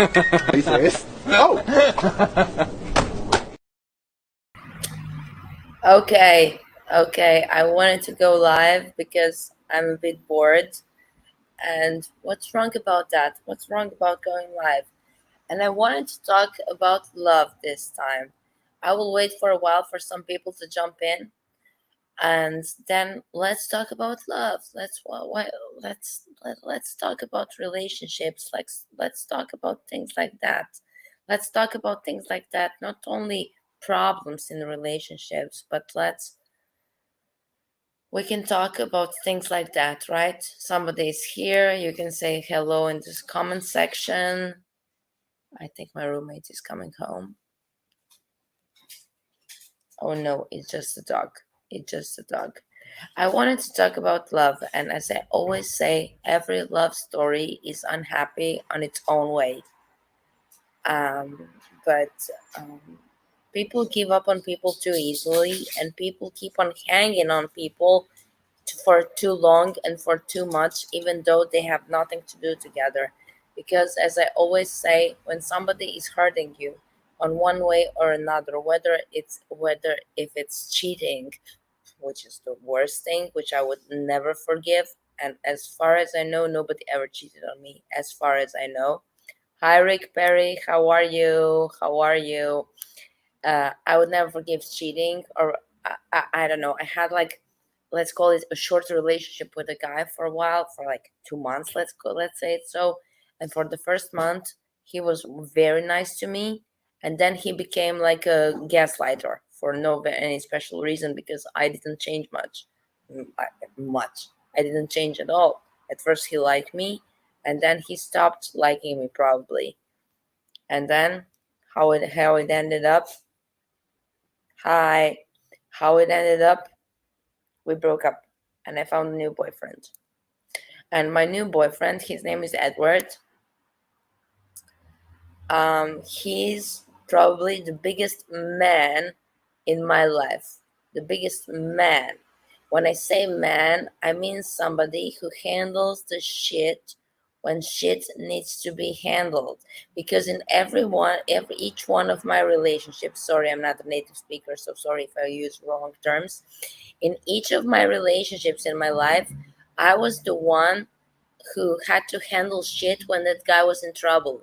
Are you serious? Oh! Okay, okay. I wanted to go live because I'm a bit bored. And what's wrong about that? What's wrong about going live? And I wanted to talk about love this time. I will wait for a while for some people to jump in, and then let's talk about love. Let's talk about relationships. Let's talk about things like that. Let's talk about things like that. Not only problems in relationships, but we can talk about things like that, right? Somebody is here. You can say hello in this comment section. I think my roommate is coming home. Oh no, it's just a dog. It's just a dog. I wanted to talk about love, and as I always say, every love story is unhappy on its own way. Um, but people give up on people too easily, and people keep on hanging on people for too long and for too much, even though they have nothing to do together. Because, as I always say, when somebody is hurting you on one way or another, whether if it's cheating, which is the worst thing, which I would never forgive. And as far as I know, nobody ever cheated on me, as far as I know. Hi, Rick Perry. How are you? How are you? I would never forgive cheating, or I don't know. I had like, let's call it a short relationship with a guy for a while, for like 2 months. Let's say it so. And for the first month, he was very nice to me, and then he became like a gaslighter for any special reason because I didn't change much. Much. I didn't change at all. At first, he liked me, and then he stopped liking me probably. And then how it ended up. Hi. How it ended up, we broke up and I found a new boyfriend. And my new boyfriend, his name is Edward. He's probably the biggest man in my life. The biggest man. When I say man, I mean somebody who handles the shit when shit needs to be handled. Because in each one of my relationships, sorry, I'm not a native speaker, so sorry if I use wrong terms. In each of my relationships in my life, I was the one who had to handle shit when that guy was in trouble,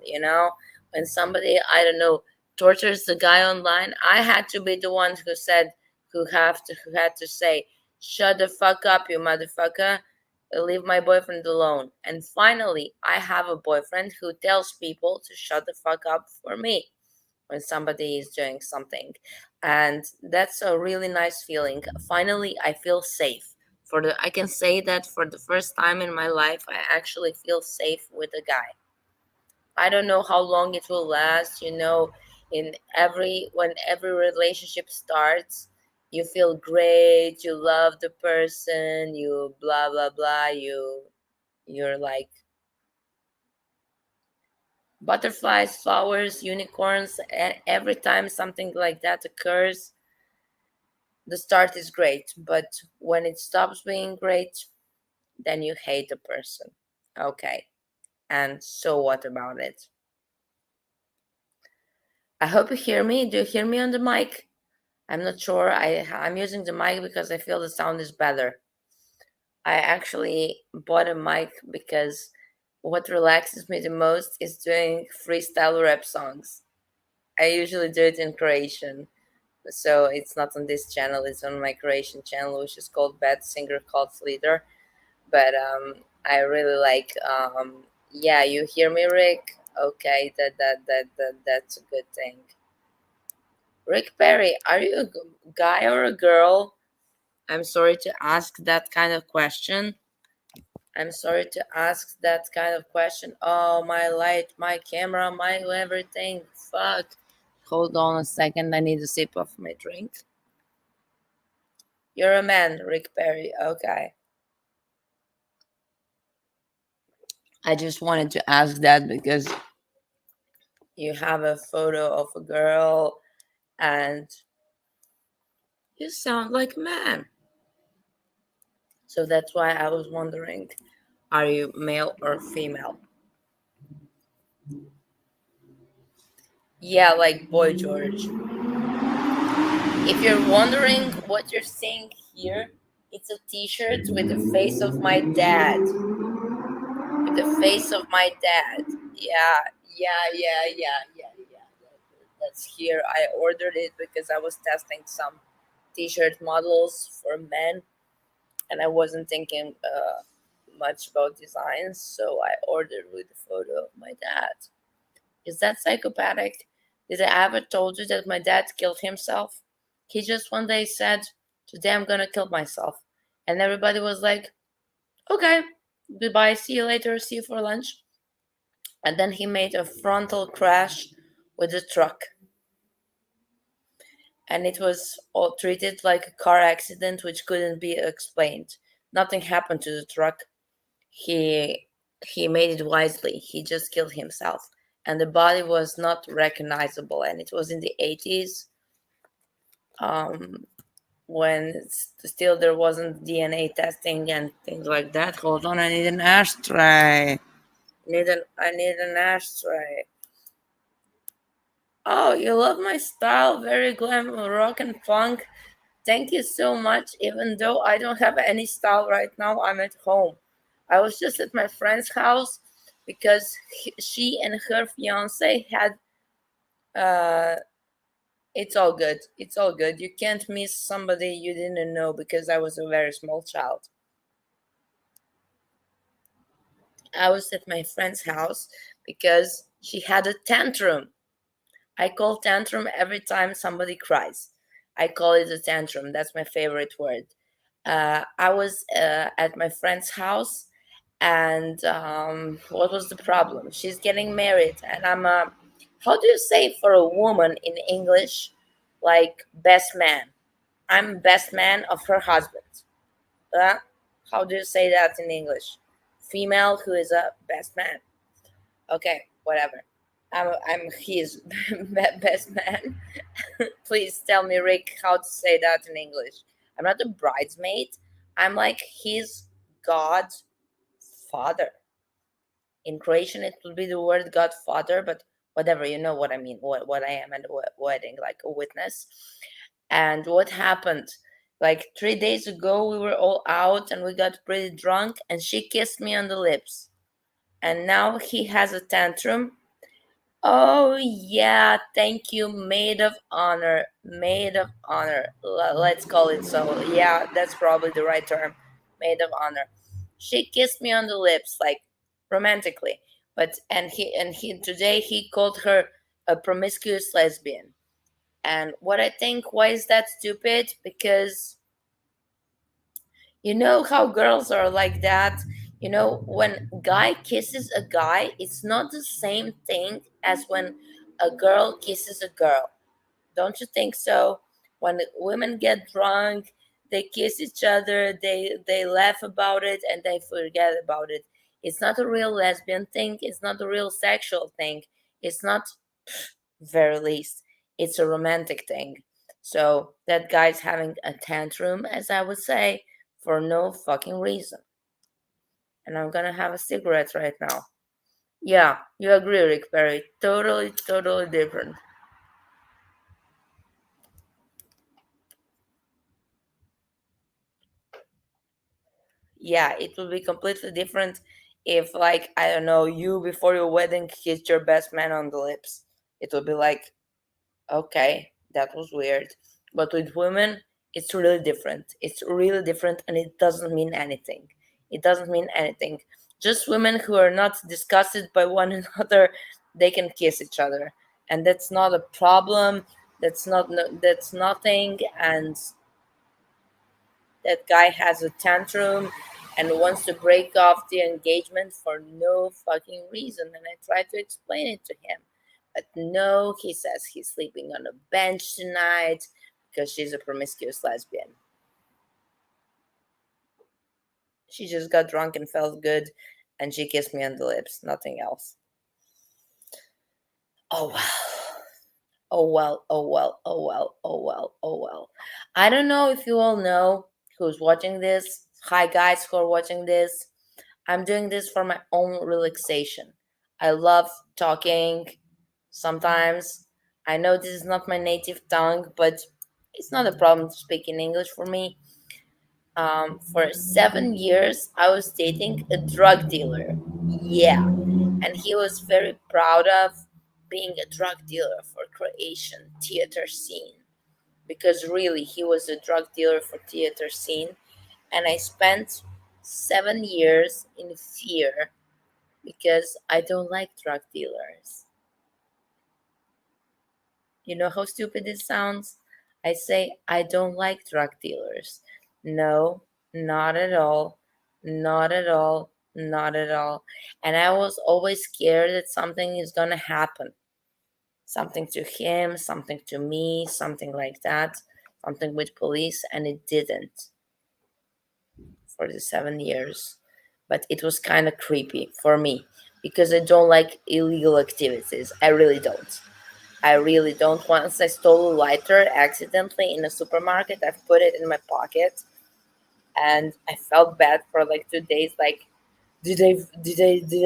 when somebody, I don't know, tortures the guy online. I had to be the one who had to say, shut the fuck up, you motherfucker, leave my boyfriend alone. And finally, I have a boyfriend who tells people to shut the fuck up for me when somebody is doing something. And that's a really nice feeling. Finally, I feel safe. I can say that for the first time in my life, I actually feel safe with a guy. I don't know how long it will last. In when every relationship starts, you feel great, you love the person, you blah blah blah, you're like butterflies, flowers, unicorns, and every time something like that occurs, the start is great. But when it stops being great, then you hate the person. Okay. And so what about it? I hope you hear me. Do you hear me on the mic? I'm not sure. I'm using the mic because I feel the sound is better. I actually bought a mic because what relaxes me the most is doing freestyle rap songs. I usually do it in Croatian. So it's not on this channel, it's on my Croatian channel, which is called Bad Singer Cult Leader. But I really like, yeah, you hear me, Rick? Okay, that's a good thing. Rick Perry, are you a guy or a girl? I'm sorry to ask that kind of question. I'm sorry to ask that kind of question. Oh, my light, my camera, my everything. Fuck. Hold on a second. I need a sip of my drink. You're a man, Rick Perry. Okay. I just wanted to ask that because you have a photo of a girl and you sound like a man. So that's why I was wondering, are you male or female? Yeah, like Boy George. If you're wondering what you're seeing here, it's a t-shirt with the face of my dad. With the face of my dad. Yeah. That's here. I ordered it because I was testing some t-shirt models for men and I wasn't thinking much about designs, so I ordered with the photo of my dad. Is that psychopathic? Did I ever told you that my dad killed himself? He just one day said, "Today I'm gonna kill myself," and everybody was like, "Okay, goodbye, see you later, see you for lunch." And then he made a frontal crash with a truck, and it was all treated like a car accident, which couldn't be explained. Nothing happened to the truck. He he made it wisely. He just killed himself, and the body was not recognizable. And it was in the 80s, um, when still there wasn't DNA testing and things like that. Hold on, I need an ashtray. I need an ashtray. Oh, you love my style, very glam rock and punk. Thank you so much. Even though I don't have any style right now, I'm at home. I was just at my friend's house because she and her fiance had. Uh, it's all good. It's all good. You can't miss somebody you didn't know because I was a very small child. I was at my friend's house because she had a tantrum. I call tantrum every time somebody cries. I call it a tantrum. That's my favorite word. I was at my friend's house, and what was the problem? She's getting married, and I'm a. How do you say for a woman in English, like best man? I'm best man of her husband. Uh, how do you say that in English? Female who is a best man. Okay, whatever. I'm his best man. Please tell me, Rick, how to say that in English. I'm not a bridesmaid. I'm like his God's father. In Croatian, it will be the word Godfather, but whatever, you know what I mean, what I am at a wedding, like a witness. And what happened? Like 3 days ago, we were all out and we got pretty drunk, and she kissed me on the lips. And now he has a tantrum. Oh, yeah, thank you. Maid of honor. Maid of honor. Let's call it so. Yeah, that's probably the right term. Maid of honor. She kissed me on the lips, like romantically. But and he today he called her a promiscuous lesbian. And what I think, why is that stupid? Because you know how girls are like that. You know, when guy kisses a guy, it's not the same thing as when a girl kisses a girl. Don't you think so? When women get drunk, they kiss each other, they laugh about it and they forget about it. It's not a real lesbian thing, it's not a real sexual thing. It's not, very least. It's a romantic thing. So that guy's having a tantrum, as I would say, for no fucking reason. And I'm gonna have a cigarette right now. Yeah, you agree, Rick Perry. Totally different. Yeah, it will be completely different if, like, I don't know, you before your wedding kissed your best man on the lips. It will be like, okay, that was weird. But with women, it's really different. It's really different, and it doesn't mean anything. It doesn't mean anything. Just women who are not disgusted by one another, they can kiss each other, and that's not a problem. That's not no, that's nothing. And that guy has a tantrum and wants to break off the engagement for no fucking reason. And I try to explain it to him. But no, he says he's sleeping on a bench tonight because she's a promiscuous lesbian. She just got drunk and felt good, and she kissed me on the lips, nothing else. Oh well. Oh well, oh well, oh well, oh well, oh well. I don't know if you all know who's watching this. Hi, guys who are watching this. I'm doing this for my own relaxation. I love talking sometimes. I know this is not my native tongue, but it's not a problem to speak in English for me. For 7 years, I was dating a drug dealer. Yeah. And he was very proud of being a drug dealer for Croatian theater scene. Because really, he was a drug dealer for theater scene. And I spent 7 years in fear because I don't like drug dealers. You know how stupid it sounds? I say I don't like drug dealers. No, not at all. Not at all. Not at all. And I was always scared that something is going to happen. Something to him, something to me, something like that. Something with police. And it didn't for the 7 years. But it was kind of creepy for me because I don't like illegal activities. I really don't. I really don't. Once I stole a lighter accidentally in a supermarket. I've put it in my pocket, and I felt bad for like 2 days. Like, did I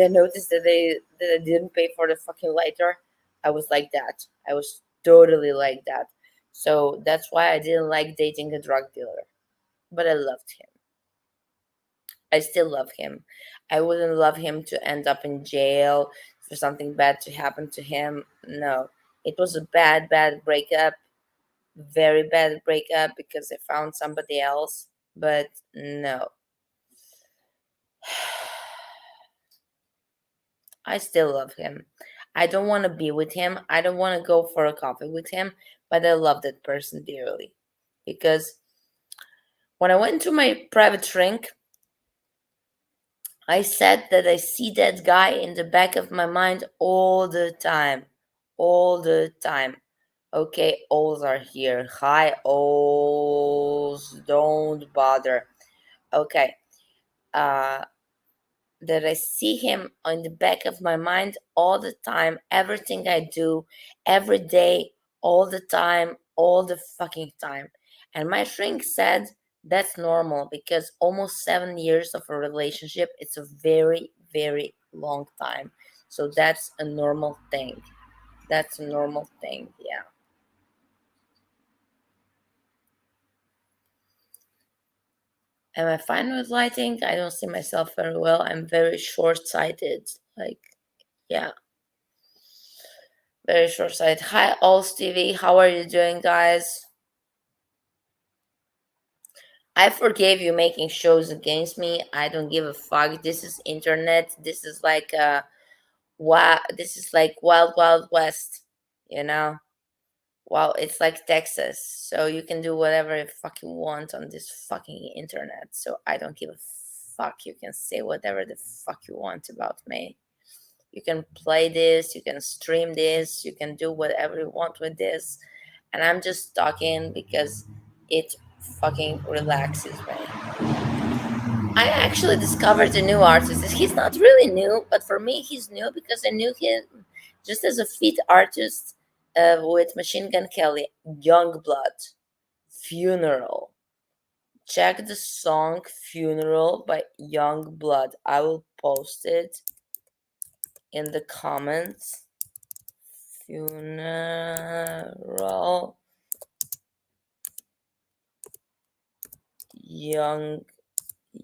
notice that I didn't pay for the fucking lighter? I was like that. I was totally like that. So that's why I didn't like dating a drug dealer. But I loved him. I still love him. I wouldn't love him to end up in jail for something bad to happen to him. No. It was a bad, bad breakup, very bad breakup because I found somebody else. But no, I still love him. I don't want to be with him. I don't want to go for a coffee with him, but I love that person dearly. Because when I went to my private drink, I said that I see that guy in the back of my mind all the time. All the time. Okay, O's are here. Hi, O's. Don't bother. Okay. Uh, that I see him on the back of my mind all the time, everything I do, every day, all the time, all the fucking time. And my shrink said that's normal because almost 7 years of a relationship, it's a very, very long time. So that's a normal thing. That's a normal thing, yeah. Am I fine with lighting? I don't see myself very well. I'm very short sighted. Like, yeah. Very short sighted. Hi, all Stevie. How are you doing, guys? I forgave you making shows against me. I don't give a fuck. This is internet. This is like this is like wild wild west, you know? Wow, it's like Texas. So you can do whatever the fuck you want on this fucking internet. So I don't give a fuck. You can say whatever the fuck you want about me. You can play this, you can stream this, you can do whatever you want with this. And I'm just talking because it fucking relaxes me. I actually discovered a new artist. He's not really new, but for me, he's new because I knew him just as a feat artist with Machine Gun Kelly, Youngblood, Funeral. Check the song Funeral by Youngblood. I will post it in the comments. Funeral, young,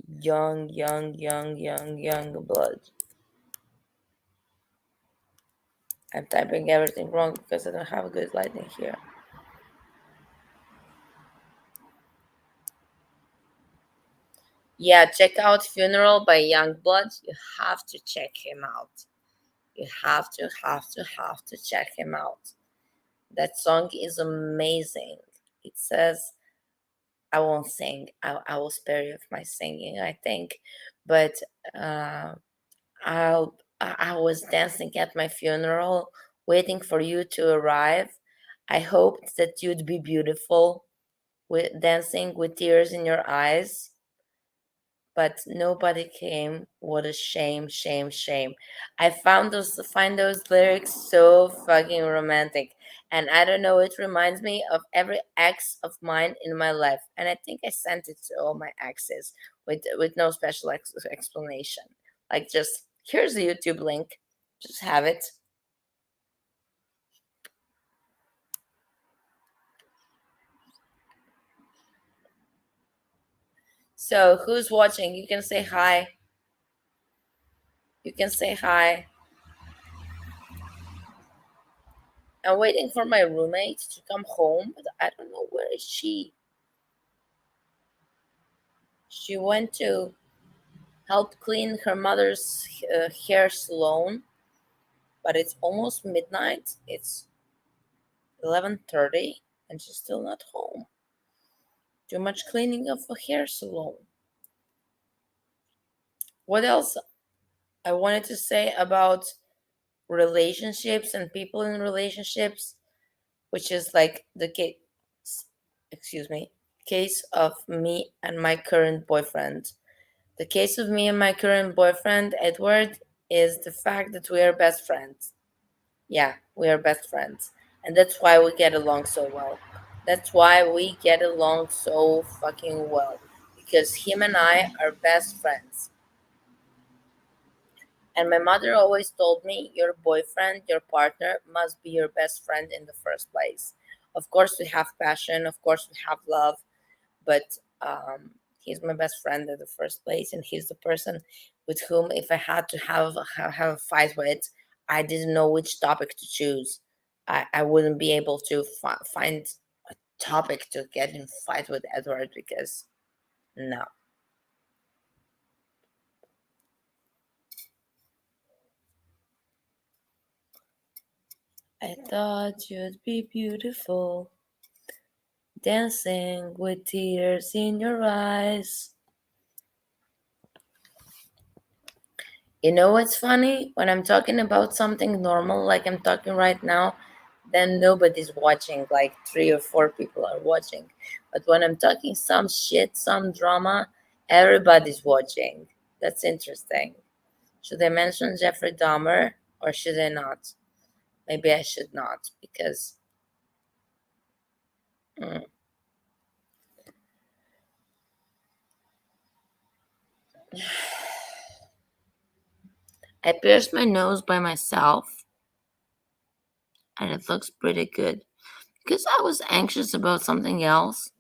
young blood. I'm typing everything wrong because I don't have a good lighting here. Yeah, check out Funeral by Youngblood. You have to check him out. You have to check him out. That song is amazing. It says, I won't sing. I will spare you of my singing, I think. But uh, I was dancing at my funeral, waiting for you to arrive. I hoped that you'd be beautiful, with dancing with tears in your eyes, but nobody came. What a shame, shame, shame. I find those lyrics so fucking romantic. And I don't know, it reminds me of every ex of mine in my life. And I think I sent it to all my exes with no special explanation. Like, just here's the YouTube link. Just have it. So who's watching? You can say hi. You can say hi. I'm waiting for my roommate to come home, but I don't know where is she. She went to help clean her mother's hair salon, but it's almost midnight. It's 11:30, and she's still not home. Too much cleaning of a hair salon. What else I wanted to say about relationships and people in relationships, which is like the case, excuse me, case of me and my current boyfriend. The case of me and my current boyfriend, Edward, is the fact that we are best friends. Yeah, we are best friends. And that's why we get along so well. That's why we get along so fucking well. Because him and I are best friends. And my mother always told me, your boyfriend, your partner must be your best friend in the first place. Of course, we have passion. Of course, we have love. But he's my best friend in the first place. And he's the person with whom, if I had to have a fight with, I didn't know which topic to choose. I wouldn't be able to find a topic to get in fight with Edward because no. I thought you'd be beautiful, dancing with tears in your eyes. You know what's funny? When I'm talking about something normal, like I'm talking right now, then nobody's watching, like 3 or 4 people are watching. But when I'm talking some shit, some drama, everybody's watching. That's interesting. Should I mention Jeffrey Dahmer or should I not? Maybe I should not because mm, I pierced my nose by myself and it looks pretty good because I was anxious about something else.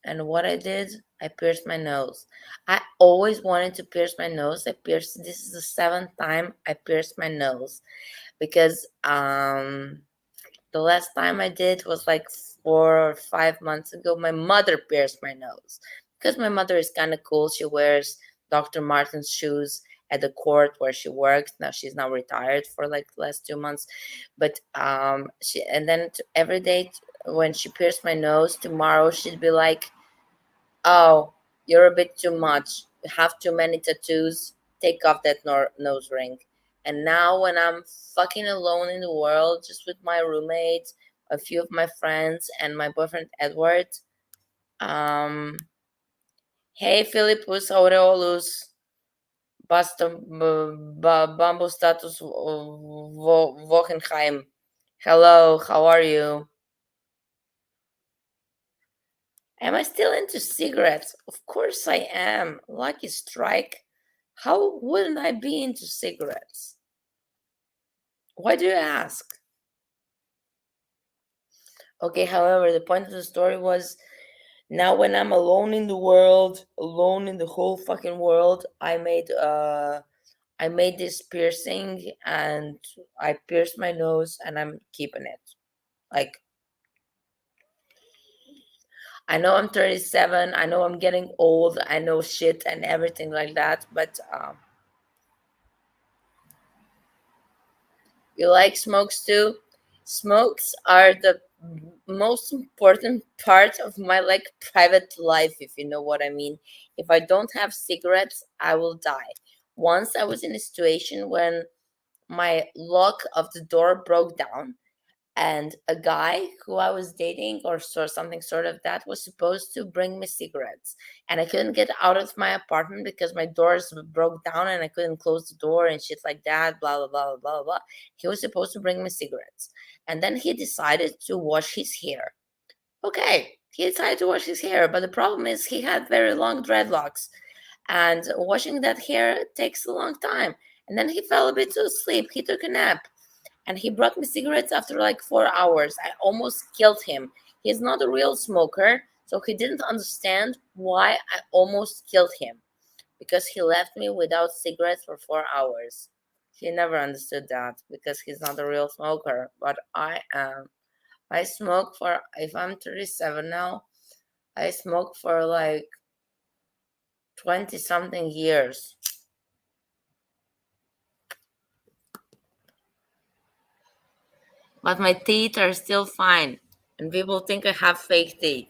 And what I did, I pierced my nose. I always wanted to pierce my nose. This is the 7th time I pierced my nose because the last time I did was like 4 or 5 months ago. My mother pierced my nose because my mother is kind of cool. She wears Dr. Martens shoes at the court where she works. Now she's now retired for like the last 2 months, but she and then every day when she pierced my nose, tomorrow she'd be like, "Oh, you're a bit too much. You have too many tattoos. Take off that nose ring." And now, when I'm fucking alone in the world, just with my roommate, a few of my friends, and my boyfriend Edward, um, hey Philippus Aureolus, basta bamboo status Wochenheim. Hello, how are you? Am I still into cigarettes? Of course I am. Lucky strike. How wouldn't I be into cigarettes? Why do you ask? Okay, however, the point of the story was now when I'm alone in the world, alone in the whole fucking world, I made this piercing and I pierced my nose and I'm keeping it. Like I know I'm 37, I know I'm getting old, I know shit and everything like that, but you like smokes too? Smokes are the most important part of my like private life, if you know what I mean. If I don't have cigarettes, I will die. Once I was in a situation when my lock of the door broke down and a guy who I was dating or something sort of that was supposed to bring me cigarettes. And I couldn't get out of my apartment because my doors broke down and I couldn't close the door and shit like that, blah, blah, blah, blah, blah, blah. He was supposed to bring me cigarettes. And then he decided to wash his hair. Okay, he decided to wash his hair, but the problem is he had very long dreadlocks. And washing that hair takes a long time. And then he fell a bit to sleep. He took a nap and he brought me cigarettes after like 4 hours. I almost killed him. He's not a real smoker, So he didn't understand why I almost killed him because he left me without cigarettes for 4 hours. He never understood that because he's not a real smoker, but I am. I smoke for, if I'm 37 now, I smoke for like 20 something years. But my teeth are still fine. And people think I have fake teeth.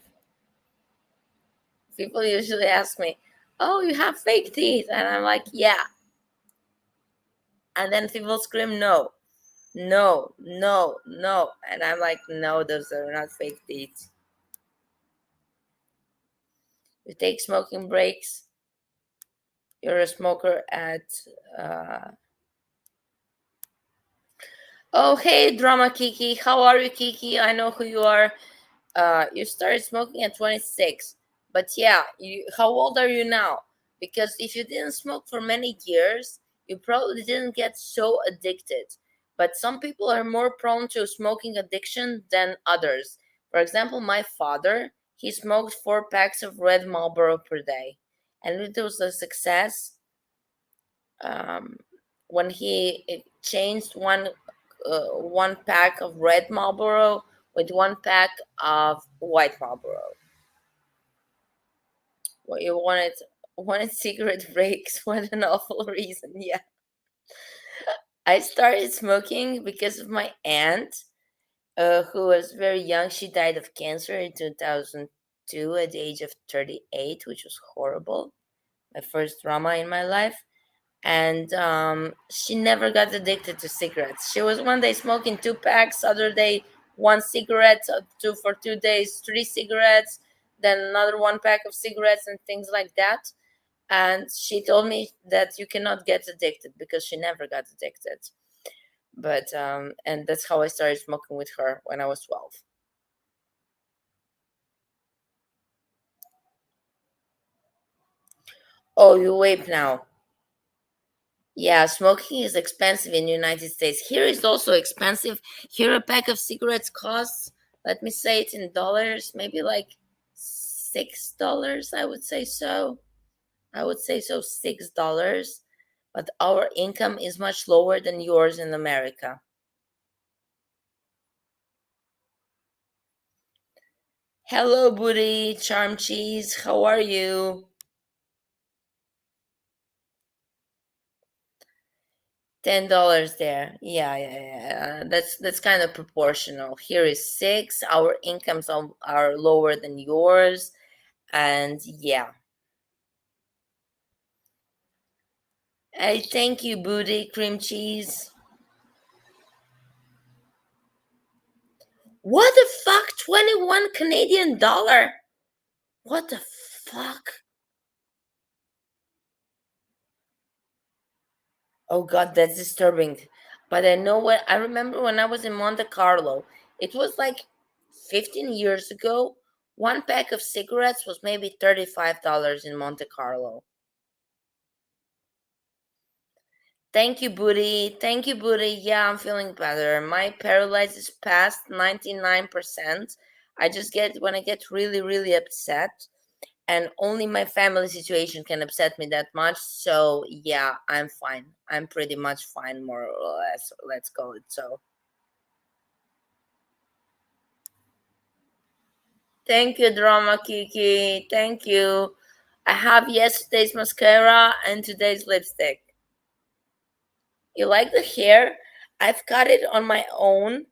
People usually ask me, "Oh, you have fake teeth." And I'm like, "Yeah." And then people scream, "No, no, no, no." And I'm like, "No, those are not fake teeth." You take smoking breaks. You're a smoker at. Uh... Oh, hey, Drama Kiki. How are you, Kiki? I know who you are. You started smoking at 26, but yeah, how old are you now? Because if you didn't smoke for many years, you probably didn't get so addicted. But some people are more prone to smoking addiction than others. For example, my father, he smoked 4 packs of red Marlboro per day, and it was a success. um, when he changed one pack of red Marlboro with 1 pack of white Marlboro. Well, you wanted cigarette breaks. What an awful reason. Yeah, I started smoking because of my aunt, who was very young. She died of cancer in 2002 at the age of 38, which was horrible. My first trauma in my life. And she never got addicted to cigarettes. She was one day smoking 2 packs, other day 1 cigarette, two for 2 days, 3 cigarettes, then another 1 pack of cigarettes and things like that. And she told me that you cannot get addicted because she never got addicted. But and that's how I started smoking with her when I was 12. Oh, you vape now? Yeah, smoking is expensive in the United States. Here is also expensive. Here a pack of cigarettes costs, let me say it in dollars, maybe like $6, I would say so. I would say so, $6. But our income is much lower than yours in America. Hello, Booty, Charm Cheese, how are you? $10 there. Yeah, yeah, yeah. That's kind of proportional. Here is six. Our incomes are lower than yours. And yeah, I thank you, Booty Cream Cheese. What the fuck? 21 Canadian dollar? What the fuck? Oh god, that's disturbing. But I know what I remember when I was in Monte Carlo. It was like 15 years ago. 1 pack of cigarettes was maybe $35 in Monte Carlo. Thank you, Booty. Thank you, Booty. Yeah, I'm feeling better. My paralysis past 99%. I just get when I get really, really upset, and only my family situation can upset me that much. So, yeah, I'm fine. I'm pretty much fine, more or less. Let's call it so. Thank you, Drama Kiki. Thank you. I have yesterday's mascara and today's lipstick. You like the hair? I've cut it on my own.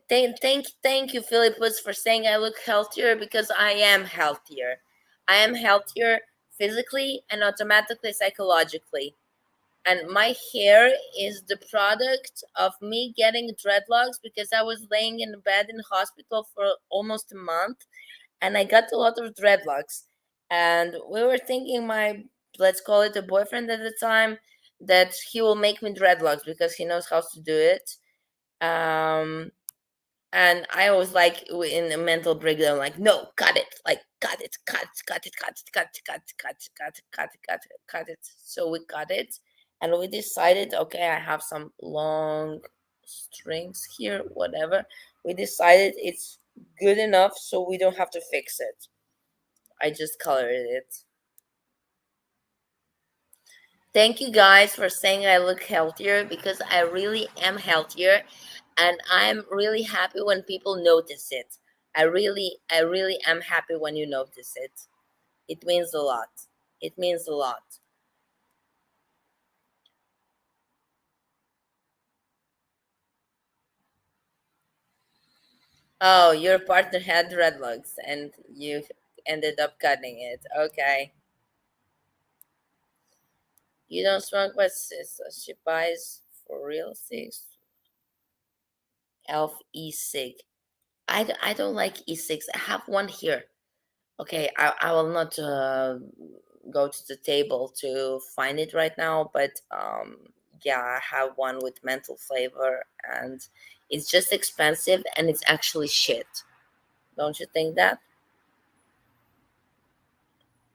Thank you, Philippus, for saying I look healthier because I am healthier. I am healthier physically and automatically psychologically. And my hair is the product of me getting dreadlocks because I was laying in bed in the hospital for almost a month, and I got a lot of dreadlocks. And we were thinking, my, let's call it a boyfriend at the time, that he will make me dreadlocks because he knows how to do it. Um, and I was like in a mental breakdown, like, no, cut it, like, cut it, cut it, cut it, cut it, cut it, cut it, cut it, cut it, cut it, cut it. So we cut it, and we decided, okay, I have some long strings here, whatever. We decided it's good enough so we don't have to fix it. I just colored it. Thank you guys for saying I look healthier, because I really am healthier, and I'm really happy when people notice it. I really am happy when you notice it. It means a lot. It means a lot. Oh, your partner had dreadlocks and you ended up cutting it. Okay. You don't smoke, but she buys for real cigs. Elf e-cig. I don't like e-cigs. I have one here. Okay, I will not go to the table to find it right now, but yeah, I have one with menthol flavor, and it's just expensive and it's actually shit. Don't you think that?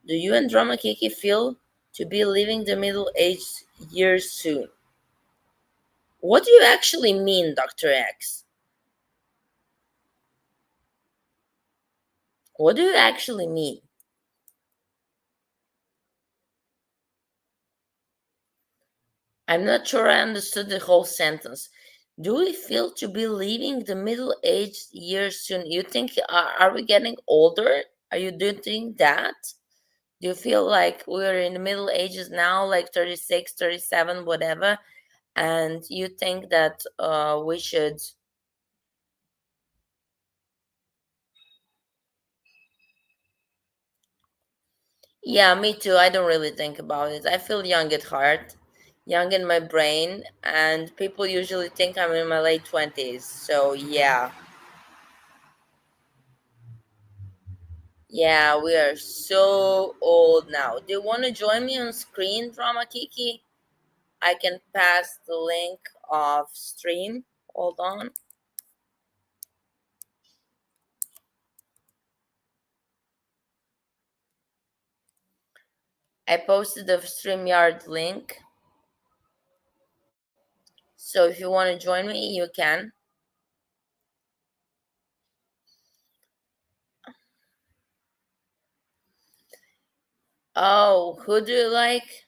Do you and Drama Kiki feel to be leaving the middle aged years soon? What do you actually mean, Dr. X? What do you actually mean? I'm not sure I understood the whole sentence. Do we feel to be leaving the middle aged years soon? You think, are we getting older? Are you doing that? Do you feel like we're in the middle ages now, like 36, 37, whatever? And you think that we should. Yeah, me too. I don't really think about it. I feel young at heart, young in my brain, and people usually think I'm in my late 20s. So, yeah. Yeah, we are so old now. Do you want to join me on screen, Drama Kiki? I can pass the link of stream. Hold on. I posted the StreamYard link. So if you want to join me, you can. Oh, who do you like?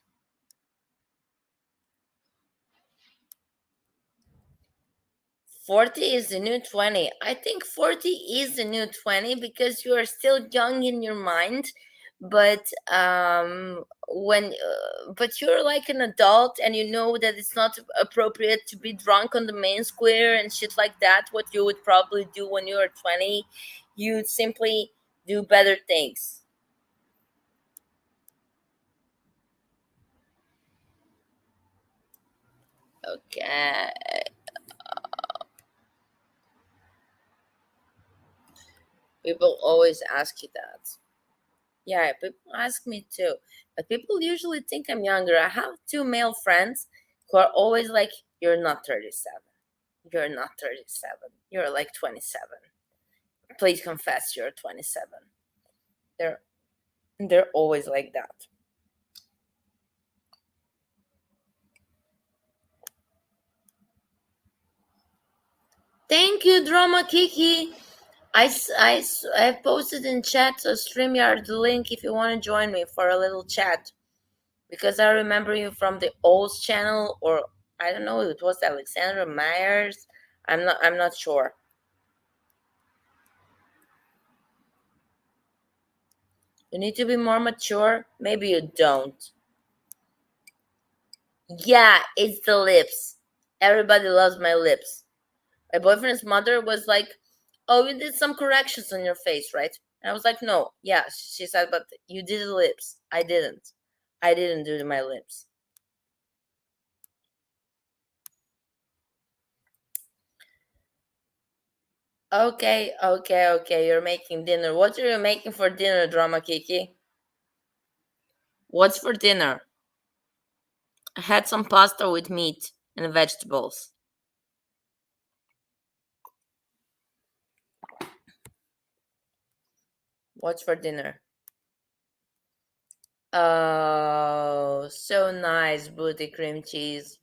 40 is the new 20. I think 40 is the new 20 because you are still young in your mind, but but you're like an adult and you know that it's not appropriate to be drunk on the main square and shit like that. What you would probably do when you were 20, you'd simply do better things. Okay. People always ask you that. Yeah, people ask me too. But people usually think I'm younger. I have two male friends who are always like, "You're not 37. You're not 37. You're like 27. Please confess you're 27." They're they're always like that. Thank you, Drama Kiki. I posted in chat a StreamYard link if you want to join me for a little chat. Because I remember you from the old channel, or I don't know, it was Alexandra Myers. I'm not sure. You need to be more mature. Maybe you don't. Yeah, it's the lips. Everybody loves my lips. My boyfriend's mother was like, "Oh, you did some corrections on your face, right?" And I was like, "No." Yeah, she said, "But you did the lips." I didn't. I didn't do my lips. Okay, okay, okay. You're making dinner. What are you making for dinner, Drama Kiki? What's for dinner? I had some pasta with meat and vegetables. What's for dinner? Oh, so nice, booty cream cheese.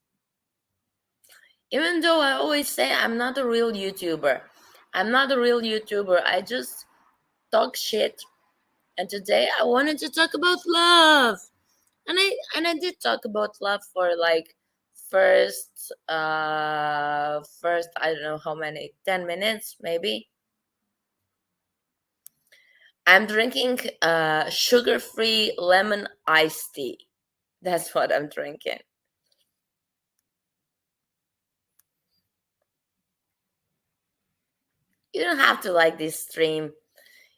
Even though I always say I'm not a real YouTuber, I'm not a real YouTuber. I just talk shit. And today I wanted to talk about love. And I did talk about love for like first I don't know how many, 10 minutes maybe. I'm drinking sugar-free lemon iced tea. That's what I'm drinking. You don't have to like this stream.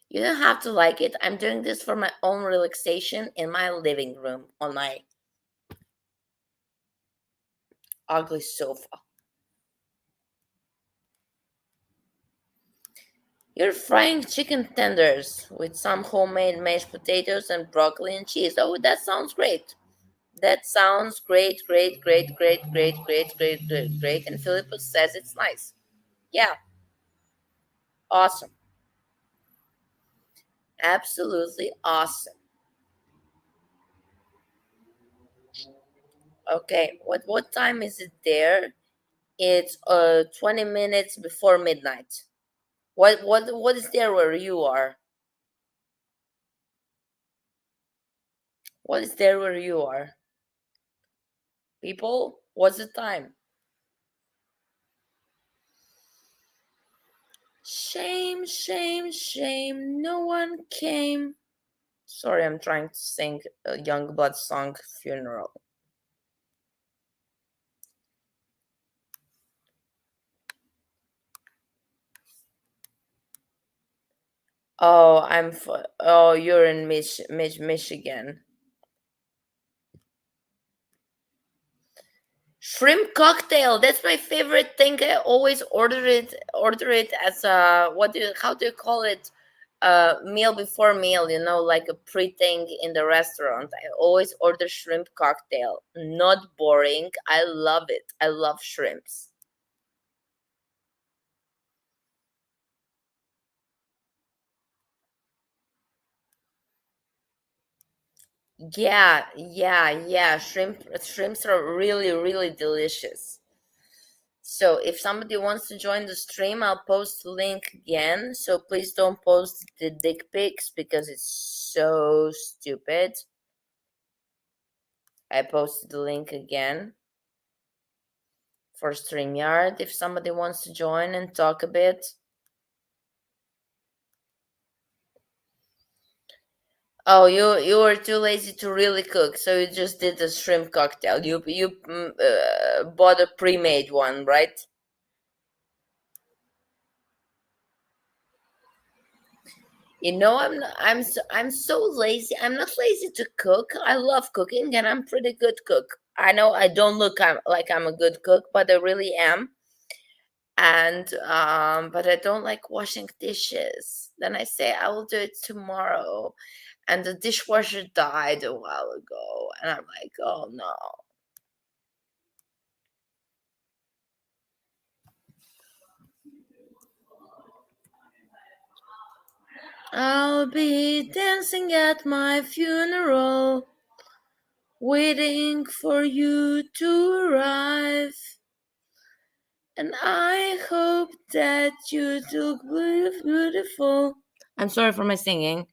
You don't have to like it. I'm doing this for my own relaxation in my living room on my ugly sofa. You're frying chicken tenders with some homemade mashed potatoes and broccoli and cheese. Oh, that sounds great. That sounds great, great, great, great, great, great, great, great, great. And Philippus says it's nice. Yeah, awesome. Absolutely awesome. Okay, what time is it there? It's 20 minutes before midnight. What is there where you are? What is there where you are? People, what's the time? Shame, shame, shame, no one came. Sorry, I'm trying to sing a Youngblood song, Funeral. Oh, oh, you're in Michigan. Shrimp cocktail. That's my favorite thing. I always order it as a how do you call it? Meal before meal, like a pre-thing in the restaurant. I always order shrimp cocktail. Not boring. I love it. I love shrimps. Yeah, yeah, yeah. Shrimps are really, really delicious. So if somebody wants to join the stream, I'll post the link again. So please don't post the dick pics because it's so stupid. I posted the link again for StreamYard if somebody wants to join and talk a bit. Oh, you were too lazy to really cook, so you just did a shrimp cocktail. You bought a pre-made one, right? I'm so lazy. I'm not lazy to cook. I love cooking and I'm pretty good cook. I know I don't look like I'm a good cook, but I really am. And but I don't like washing dishes. Then I say I will do it tomorrow. And the dishwasher died a while ago, and I'm like, "Oh no." I'll be dancing at my funeral, waiting for you to arrive. And I hope that you look beautiful. I'm sorry for my singing.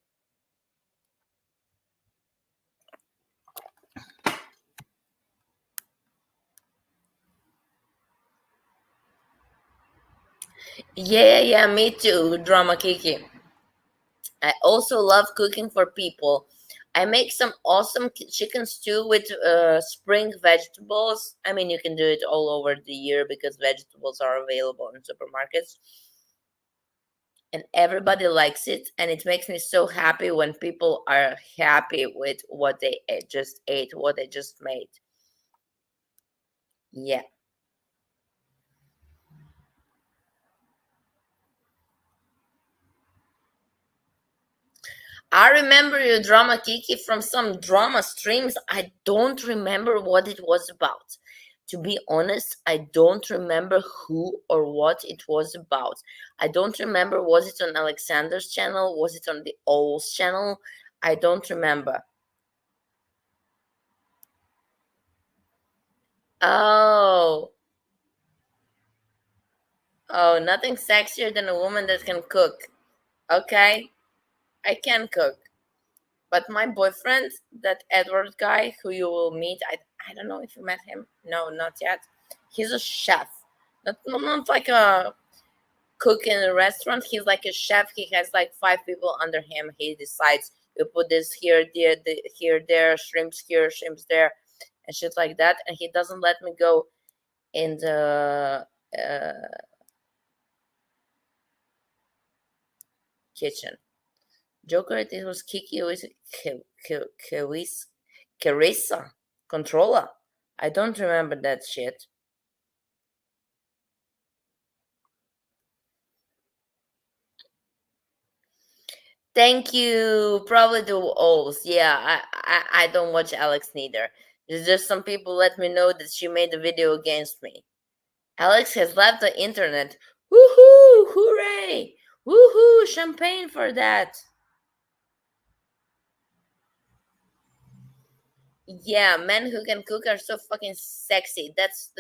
Yeah, yeah, me too, Drama Kiki. I also love cooking for people. I make some awesome chicken stew with spring vegetables. I mean, you can do it all over the year because vegetables are available in supermarkets. And everybody likes it. And it makes me so happy when people are happy with what they just ate, what they just made. Yeah. I remember your drama Kiki from some drama streams. I don't remember what it was about. To be honest, I don't remember who or what it was about. I don't remember, was it on Alexander's channel? Was it on the Owl's channel? I don't remember. Oh, Oh, nothing sexier than a woman that can cook. Okay, I can cook. But my boyfriend, that Edward guy who you will meet, I don't know if you met him. No, not yet. He's a chef. Not like a cook in a restaurant. He's like a chef. He has like 5 people under him. He decides you put this here, there, here, there, shrimps here, shrimps there, and shit like that. And he doesn't let me go in the kitchen. Joker, it was Kiki with Carissa, controller. I don't remember that shit. Thank you. Probably the O's. Yeah, I don't watch Alex neither. There's just some people let me know that she made a video against me. Alex has left the internet. Woohoo! Hooray! Woohoo! Champagne for that. Yeah, men who can cook are so fucking sexy. That's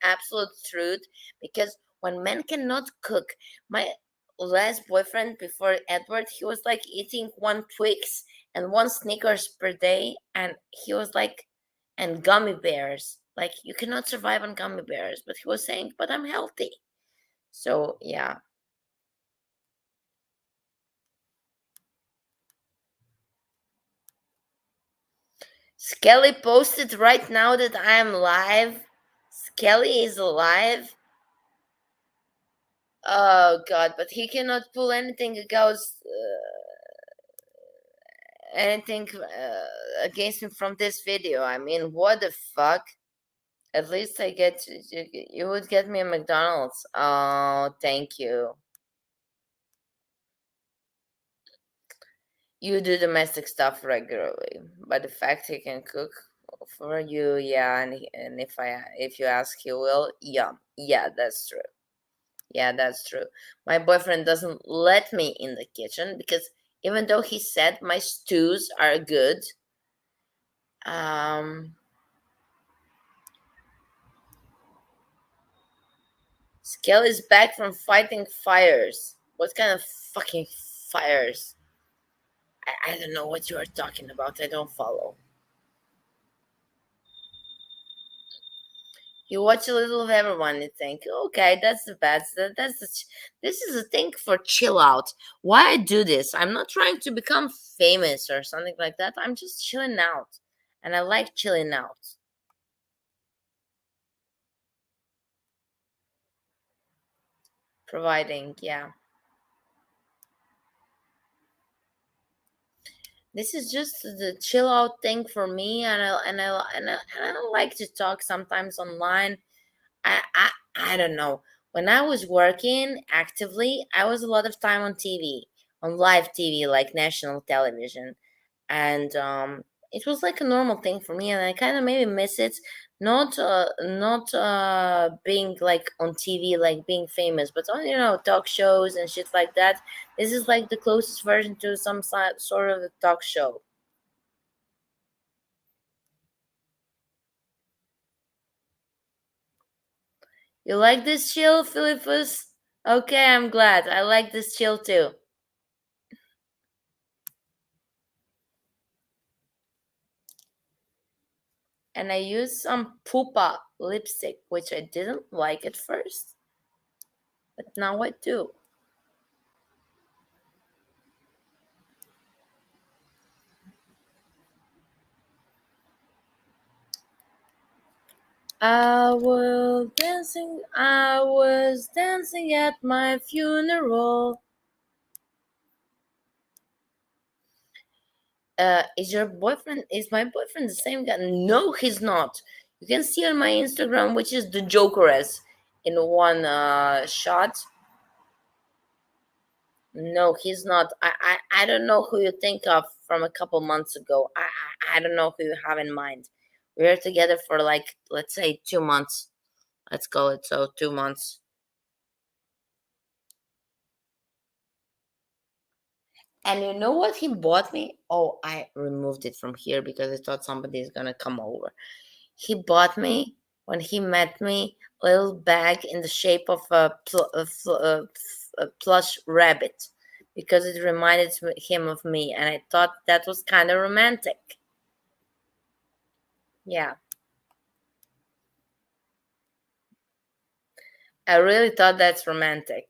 absolute truth. Because when men cannot cook, my last boyfriend before Edward, he was like eating one Twix and one Snickers per day, and he was like, and gummy bears. Like you cannot survive on gummy bears, but he was saying, "But I'm healthy." So yeah, Skelly posted right now that I am live. Skelly is alive. Oh God, but he cannot pull anything against me from this video. I mean, what the fuck? At least you would get me a McDonald's. Oh, thank you. You do domestic stuff regularly, but the fact he can cook for you, yeah, and if you ask, he will. Yeah, yeah, that's true. Yeah, that's true. My boyfriend doesn't let me in the kitchen because even though he said my stews are good, um, Scale is back from fighting fires. What kind of fucking fires? I don't know what you are talking about. I don't follow. You watch a little of everyone. You think, okay, that's the best. This is a thing for chill out. Why I do this? I'm not trying to become famous or something like that. I'm just chilling out, and I like chilling out. Providing, yeah. This is just the chill out thing for me, and I don't like to talk sometimes online. I don't know. When I was working actively, I was a lot of time on TV, on live TV, like national television, and it was like a normal thing for me, and I kind of maybe miss it. Not being like on TV, like being famous, but on talk shows and shit like that. This is like the closest version to some sort of a talk show. You like this chill, Philippus? Okay, I'm glad. I like this chill too. And I used some Pupa lipstick, which I didn't like at first, but now I do. I was dancing at my funeral. Is my boyfriend the same guy? No, he's not. You can see on my Instagram, which is the Jokeress in one shot. No, he's not. I don't know who you think of from a couple months ago. I don't know who you have in mind. We were together for like, let's say 2 months. Let's call it so, 2 months. And you know what he bought me? Oh, I removed it from here because I thought somebody is gonna come over. He bought me. when he met me, a little bag in the shape of a plush rabbit, because it reminded him of me, and I thought that was kind of romantic. Yeah, I really thought that's romantic,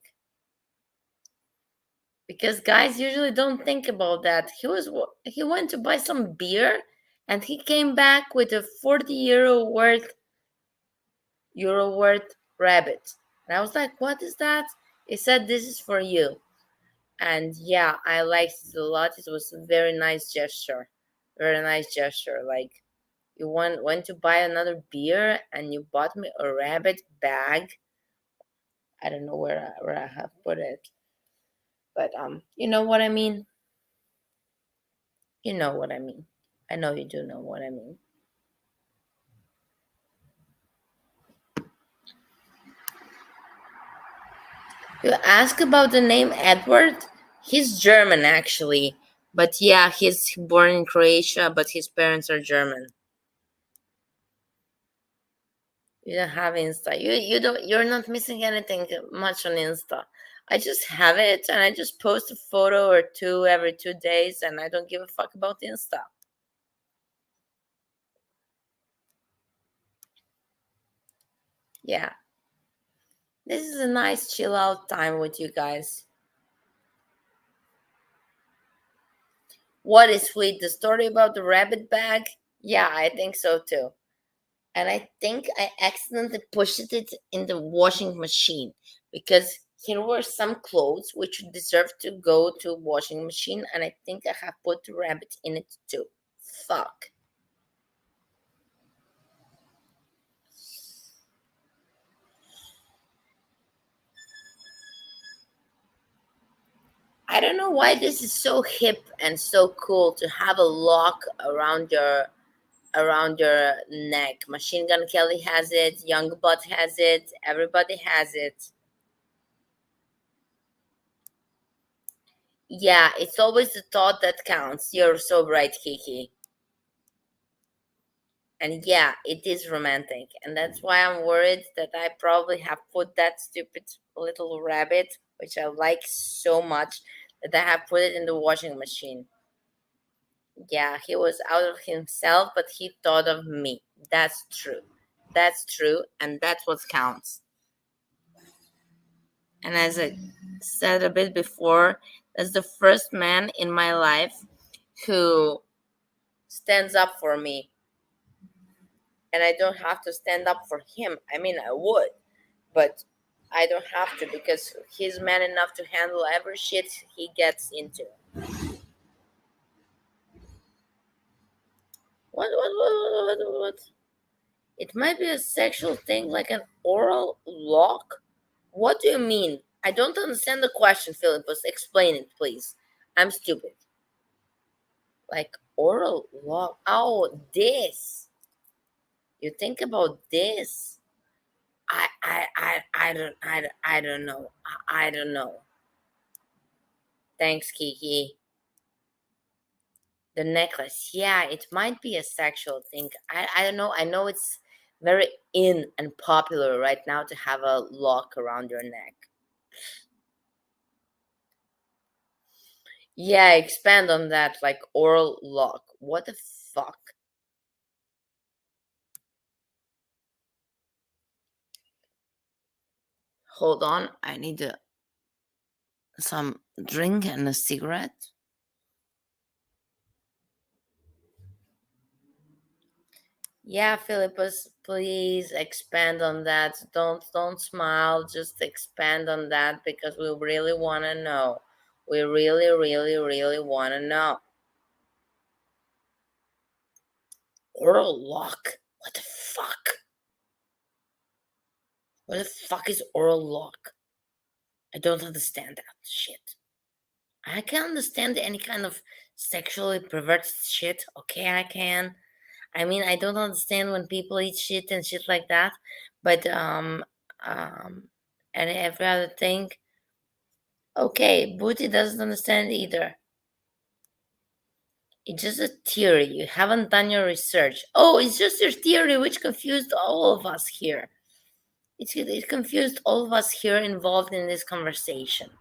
because guys usually don't think about that. He went to buy some beer, and he came back with a 40 euro worth rabbit, and I was like, "What is that?" He said, "This is for you." And yeah, I liked it a lot. It was a very nice gesture. Very nice gesture. Like, you went to buy another beer and you bought me a rabbit bag. I don't know where I have put it. But you know what I mean? You know what I mean. I know you do know what I mean. You ask about the name Edward? He's German actually. But yeah, he's born in Croatia, but his parents are German. You don't have Insta. You're not missing anything much on Insta. I just have it and I just post a photo or two every 2 days, and I don't give a fuck about Insta. Yeah. This is a nice chill out time with you guys. What is sweet? The story about the rabbit bag? Yeah, I think so too. And I think I accidentally pushed it in the washing machine, because here were some clothes which deserve to go to washing machine, and I think I have put the rabbit in it too. Fuck. I don't know why this is so hip and so cool to have a lock around your neck. Machine Gun Kelly has it, Young Butt has it, everybody has it. Yeah, it's always the thought that counts. You're so right, Kiki. And yeah, it is romantic. And that's why I'm worried that I probably have put that stupid little rabbit, which I like so much, that I have put it in the washing machine. Yeah, he was out of himself, but he thought of me. That's true. That's true. And that's what counts. And as I said a bit before, that's the first man in my life who stands up for me. And I don't have to stand up for him. I mean, I would, but I don't have to, because he's man enough to handle every shit he gets into. What? It might be a sexual thing, like an oral lock. What do you mean? I don't understand the question, Philippus. Explain it, please. I'm stupid. Like oral lock. Oh, this. You think about this. I don't know. I don't know. Thanks, Kiki. The necklace. Yeah, it might be a sexual thing. I don't know. I know it's very in and popular right now to have a lock around your neck. Yeah, expand on that, like oral lock. What the fuck? Hold on, I need some drink and a cigarette. Yeah, Philippus, please expand on that. Don't smile, just expand on that, because we really want to know. We really, really, really want to know. Oral lock? What the fuck? What the fuck is oral lock? I don't understand that shit. I can understand any kind of sexually perverted shit. Okay, I can. I mean, I don't understand when people eat shit and shit like that, but um, and every other thing. Okay, Booty doesn't understand either. It's just a theory. You haven't done your research. Oh, it's just your theory, which confused all of us here. It confused all of us here involved in this conversation.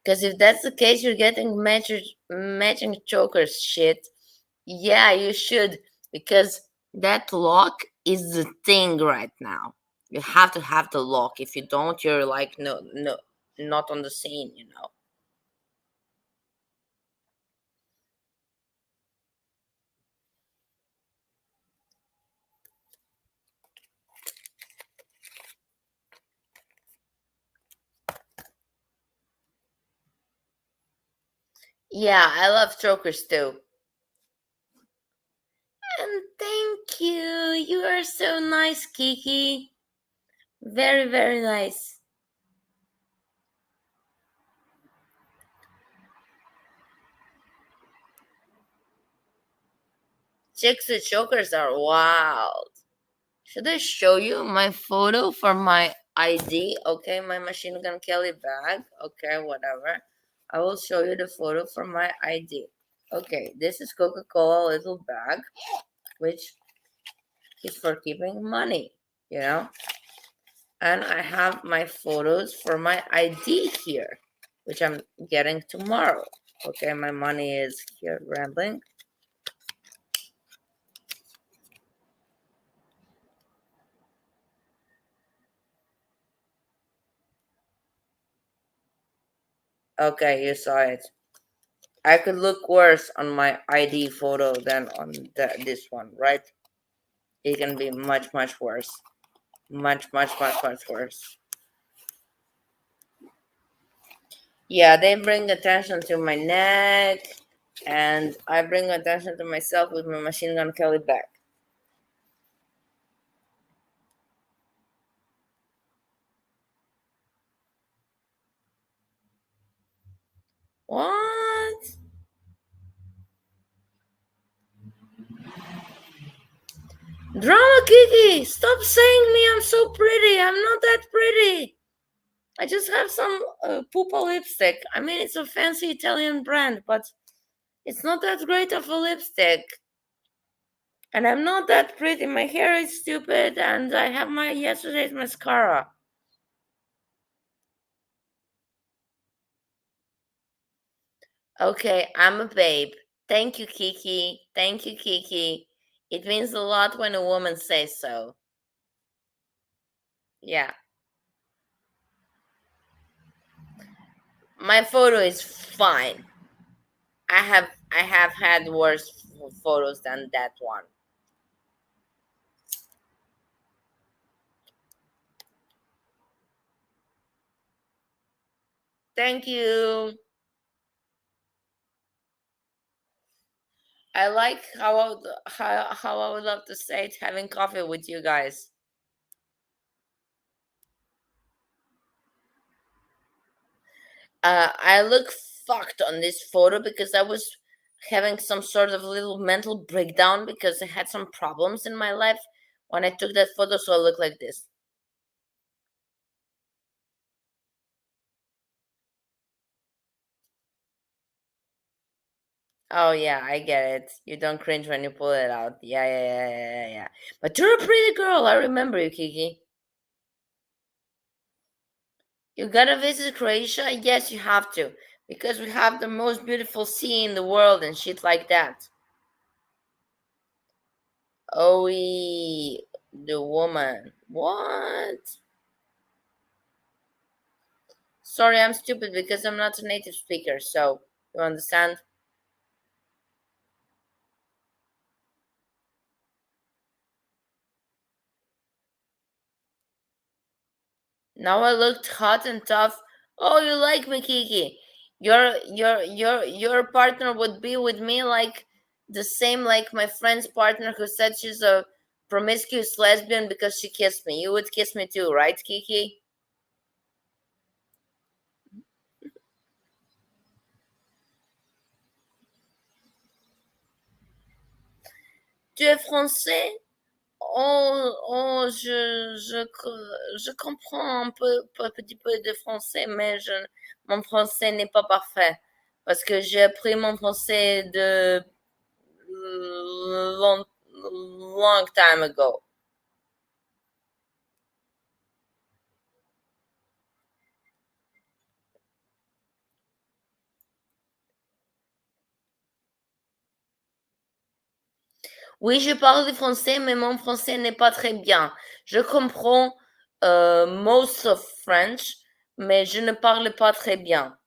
Because if that's the case, you're getting matching chokers shit. Yeah, you should. Because that lock is the thing right now. You have to have the lock. If you don't, you're like, no, no, not on the scene. Yeah, I love chokers too. And thank you. You are so nice, Kiki. Very, very nice. Chicks with chokers are wild. Should I show you my photo for my ID? Okay, my Machine Gun Kelly bag. Okay, whatever. I will show you the photo for my ID. Okay, this is Coca-Cola little bag, which is for keeping money. And I have my photos for my ID here, which I'm getting tomorrow. Okay, my money is here rambling. Okay, you saw it. I could look worse on my ID photo than on this one, right? It can be much, much worse. Much, much, much, much worse. Yeah, they bring attention to my neck, and I bring attention to myself with my Machine Gun Kelly bag. What? Drama Kiki! Stop saying me I'm so pretty. I'm not that pretty. I just have some Pupa lipstick. I mean, it's a fancy Italian brand, but it's not that great of a lipstick. And I'm not that pretty. My hair is stupid, and I have my yesterday's mascara. Okay, I'm a babe. Thank you, Kiki. Thank you, Kiki. It means a lot when a woman says so. Yeah. My photo is fine. I have had worse photos than that one. Thank you. I like how I would love to say it having coffee with you guys. I look fucked on this photo because I was having some sort of little mental breakdown because I had some problems in my life when I took that photo, so I look like this. Oh yeah, I get it. You don't cringe when you pull it out. Yeah, yeah, yeah, yeah, yeah, yeah. But you're a pretty girl. I remember you, Kiki. You gotta visit Croatia? Yes, you have to. Because we have the most beautiful sea in the world and shit like that. Oh, the woman. What? Sorry, I'm stupid because I'm not a native speaker, so you understand? Now I looked hot and tough. Oh, you like me, Kiki. Your partner would be with me like the same like my friend's partner who said she's a promiscuous lesbian because she kissed me. You would kiss me too, right, Kiki? Tu es français? Oh, je comprends un petit peu de français, mais mon français n'est pas parfait parce que j'ai appris mon français de long time ago. Oui, je parle du français, mais mon français n'est pas très bien. Je comprends most of French, mais je ne parle pas très bien.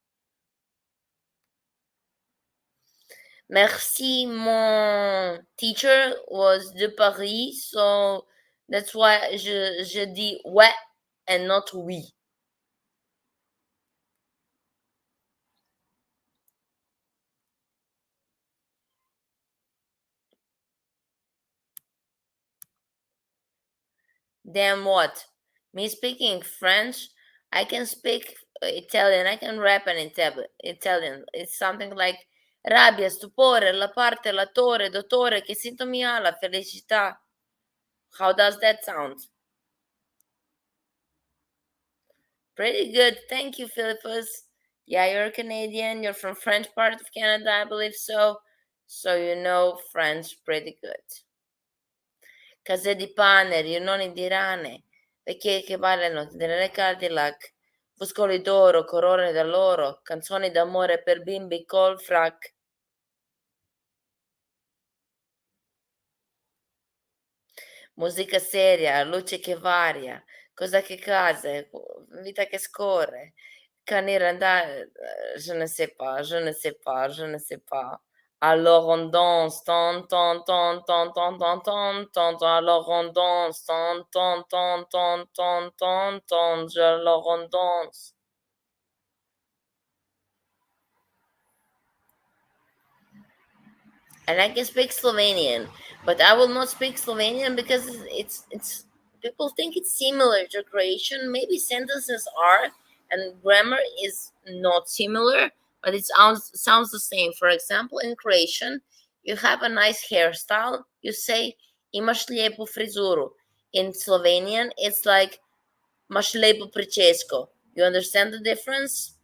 Merci, mon teacher was de Paris, so that's why je dis ouais and not oui. Then what? Me speaking French, I can speak Italian, I can rap in Italian. It's something like rabbia, stupore, la parte, l'attore, dottore, che sintomi ha la felicità. How does that sound? Pretty good. Thank you, Philippus. Yeah, you're Canadian. You're from French part of Canada, I believe so. So you know French pretty good. Case di pane, riunioni di rane, vecchie che ballano nelle Cadillac, fuscoli d'oro, corone d'alloro, canzoni d'amore per bimbi col frac. Musica seria, luce che varia, cosa che case, vita che scorre, cani randare, je ne sais pas, je ne sais pas, je ne sais pas. Alors on danse, ton, ton, ton, ton, ton, ton, ton, ton, ton, alors on danse, ton, ton, ton, ton, ton, ton, ton, alors on danse. And I can speak Slovenian, but I will not speak Slovenian because it's people think it's similar to Croatian. Maybe sentences are, and grammar is not similar, but it sounds the same. For example, in Croatian, you have a nice hairstyle. You say imaš lijepu frizuru. In Slovenian, it's like maš lepo pričesko. You understand the difference?